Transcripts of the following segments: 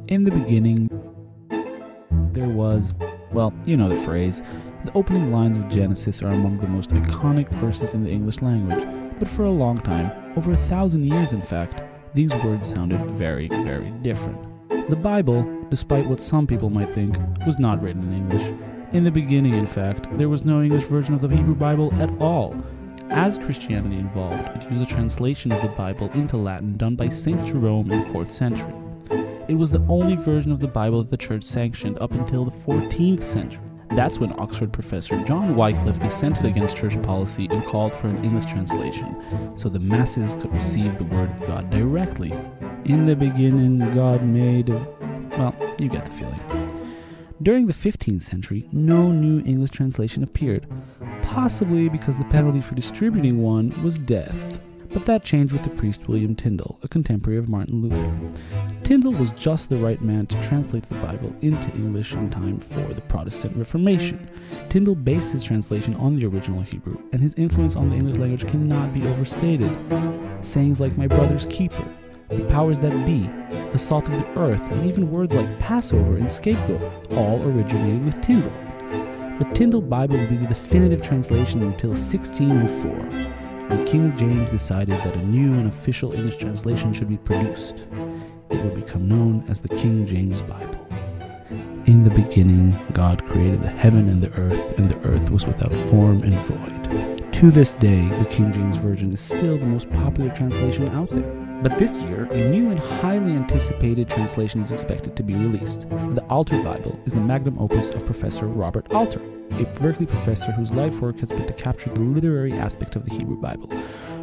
In the beginning, there was, well, you know the phrase. The opening lines of Genesis are among the most iconic verses in the English language, but for a long time, over 1,000 years in fact, these words sounded very, very different. The Bible, despite what some people might think, was not written in English. In the beginning, in fact, there was no English version of the Hebrew Bible at all. As Christianity evolved, it used a translation of the Bible into Latin done by St. Jerome in the 4th century. It was the only version of the Bible that the church sanctioned up until the 14th century. That's when Oxford professor John Wycliffe dissented against church policy and called for an English translation, so the masses could receive the word of God directly. In the beginning, God made... well, you get the feeling. During the 15th century, no new English translation appeared, possibly because the penalty for distributing one was death. But that changed with the priest William Tyndale, a contemporary of Martin Luther. Tyndale was just the right man to translate the Bible into English in time for the Protestant Reformation. Tyndale based his translation on the original Hebrew, and his influence on the English language cannot be overstated. Sayings like "my brother's keeper," "the powers that be," "the salt of the earth," and even words like Passover and scapegoat all originated with Tyndale. The Tyndale Bible would be the definitive translation until 1604, when King James decided that a new and official English translation should be produced. It would become known as the King James Bible. In the beginning, God created the heaven and the earth was without form and void. To this day, the King James Version is still the most popular translation out there. But this year, a new and highly anticipated translation is expected to be released. The Alter Bible is the magnum opus of Professor Robert Alter, a Berkeley professor whose life work has been to capture the literary aspect of the Hebrew Bible.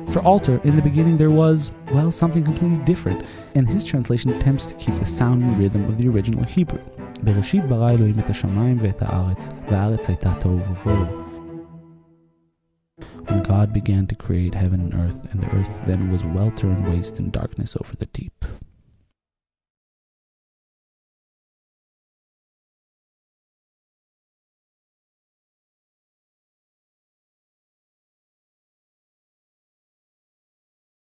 For Alter, in the beginning there was, well, something completely different, and his translation attempts to keep the sound and rhythm of the original Hebrew. בראשית ברא אלוהים את השמיים ואת הארץ, והארץ הייתה תוהו ובוהו. When God began to create heaven and the earth then was welter and waste and darkness over the deep.